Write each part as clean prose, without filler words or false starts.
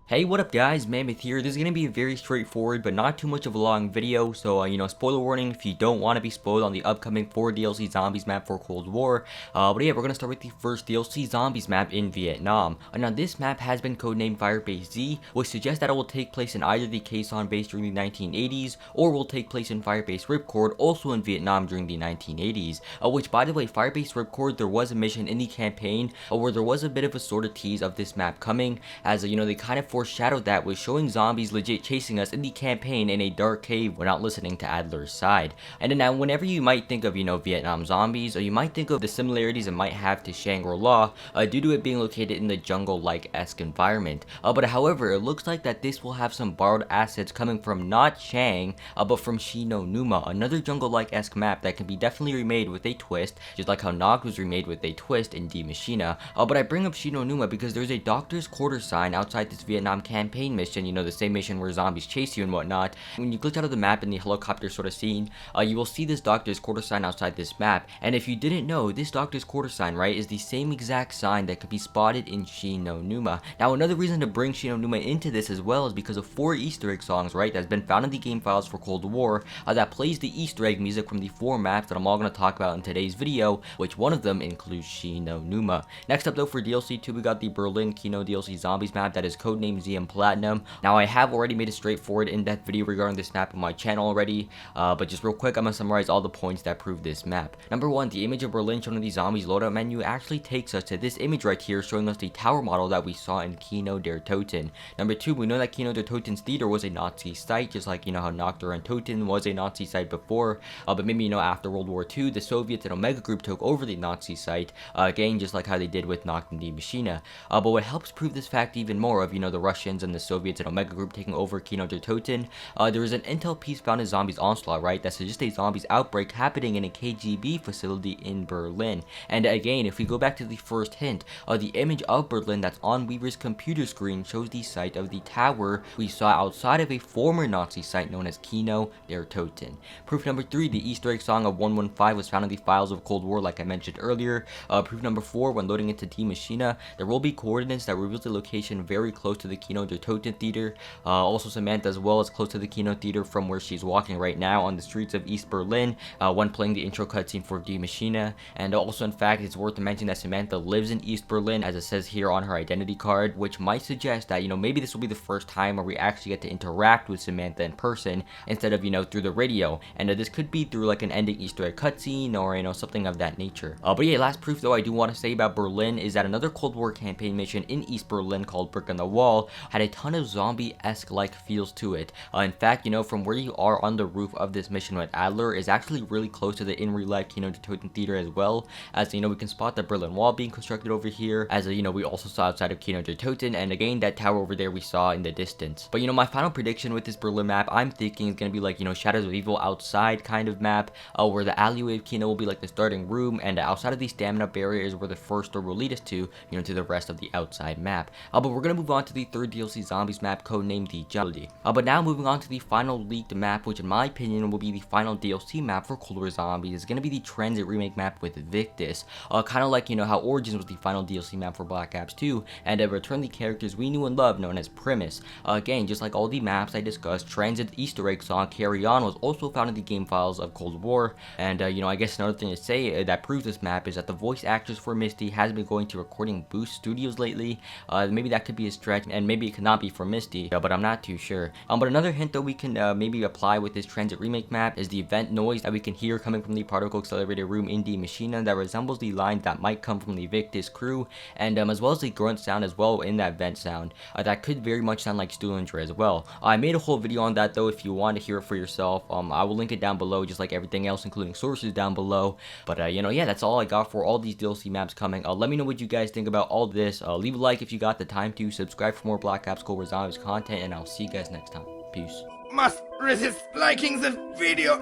Hey, what up guys, Mammoth here. This is going to be a very straightforward but not too much of a long video, so spoiler warning if you don't want to be spoiled on the upcoming 4 DLC Zombies map for Cold War. But yeah, we're going to start with the first DLC Zombies map in Vietnam. Now this map has been codenamed Firebase Z, which suggests that it will take place in either the Quezon base during the 1980s, or will take place in Firebase Ripcord, also in Vietnam during the 1980s. Which by the way, Firebase Ripcord, there was a mission in the campaign where there was a bit of a sort of tease of this map coming, as they kind of foreshadowed that with showing zombies legit chasing us in the campaign in a dark cave when not listening to Adler's side. And then now whenever you might think of Vietnam zombies, or you might think of the similarities it might have to Shangri-La due to it being located in the jungle-like-esque environment. But however, it looks like that this will have some borrowed assets coming from not Shang, but from Kino Numa, another jungle-like-esque map that can be definitely remade with a twist, just like how Nog was remade with a twist in D Machina. But I bring up Kino Numa because there's a doctor's quarter sign outside this Vietnam campaign mission, the same mission where zombies chase you and whatnot. When you glitch out of the map in the helicopter sort of scene, you will see this doctor's quarter sign outside this map. And if you didn't know, this doctor's quarter sign, right, is the same exact sign that could be spotted in Kino Numa. Now another reason to bring Kino Numa into this as well is because of 4 Easter egg songs, right, that's been found in the game files for Cold War that plays the Easter egg music from the 4 maps that I'm all going to talk about in today's video, which one of them includes Kino Numa. Next up though, for DLC 2, we got the Berlin Kino DLC Zombies map that is codenamed ZM Platinum. Now I have already made a straightforward in-depth video regarding this map on my channel already, but just real quick, I'm going to summarize all the points that prove this map. Number 1, the image of Berlin shown in the zombies loadout menu actually takes us to this image right here, showing us the tower model that we saw in Kino der Toten. Number 2, we know that Kino der Toten's theater was a Nazi site, just like how Nocturne and Toten was a Nazi site before, but maybe after World War II, the Soviets and Omega Group took over the Nazi site, again just like how they did with Nocturne D Machina. But what helps prove this fact even more of the Russians and the Soviets and Omega Group taking over Kino der Toten, there is an intel piece found in Zombies Onslaught, right, that suggests a zombies outbreak happening in a KGB facility in Berlin. And again, if we go back to the first hint, the image of Berlin that's on Weaver's computer screen shows the site of the tower we saw outside of a former Nazi site known as Kino der Toten. Proof number 3, the Easter egg song of 115 was found in the files of Cold War like I mentioned earlier. Proof number 4, when loading into D Machina, there will be coordinates that reveals the location very close to the Kino der Toten theater. Also Samantha as well is close to the Kino theater from where she's walking right now on the streets of East Berlin when playing the intro cutscene for D Machina. And also in fact, it's worth mentioning that Samantha lives in East Berlin as it says here on her identity card, which might suggest that maybe this will be the first time where we actually get to interact with Samantha in person instead of through the radio, and this could be through like an ending Easter egg cutscene or something of that nature. But yeah, last proof though I do want to say about Berlin is that another Cold War campaign mission in East Berlin called Brick on the Wall had a ton of zombie-esque like feels to it. In fact, from where you are on the roof of this mission with Adler is actually really close to the in real life Kino der Toten theater as well, as we can spot the Berlin Wall being constructed over here, as we also saw outside of Kino der Toten, and again that tower over there we saw in the distance. But my final prediction with this Berlin map, I'm thinking is gonna be like Shadows of Evil outside kind of map, where the alleyway of Kino will be like the starting room, and outside of the stamina barrier is where the first door will lead us to to the rest of the outside map. But we're gonna move on to the third DLC Zombies map, codenamed the Jungle. But now moving on to the final leaked map, which in my opinion will be the final DLC map for Cold War Zombies, is gonna be the Tranzit remake map with Victis. Kind of like how Origins was the final DLC map for Black Ops 2, and it returned the characters we knew and loved known as Primus. Again, just like all the maps I discussed, Transit Easter egg song Carry On was also found in the game files of Cold War, and I guess another thing to say that proves this map is that the voice actress for Misty has been going to recording Boost Studios lately. Maybe that could be a stretch, and maybe it could not be for Misty, but I'm not too sure. But another hint that we can maybe apply with this Transit remake map is the vent noise that we can hear coming from the particle accelerator room in D Machina that resembles the line that might come from the Victis crew, and as well as the grunt sound as well in that vent sound that could very much sound like Stuhlinger as well. I made a whole video on that though if you want to hear it for yourself. I will link it down below just like everything else, including sources down below. But yeah, that's all I got for all these DLC maps coming. Let me know what you guys think about all this. Leave a like if you got the time to, subscribe for more Black Ops Cold War Zombies content, and I'll see you guys next time. Peace. Must resist liking the video,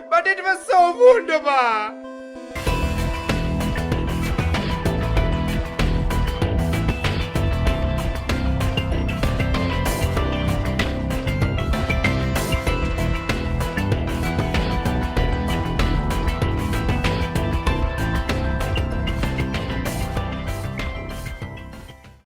but it was so wunderbar.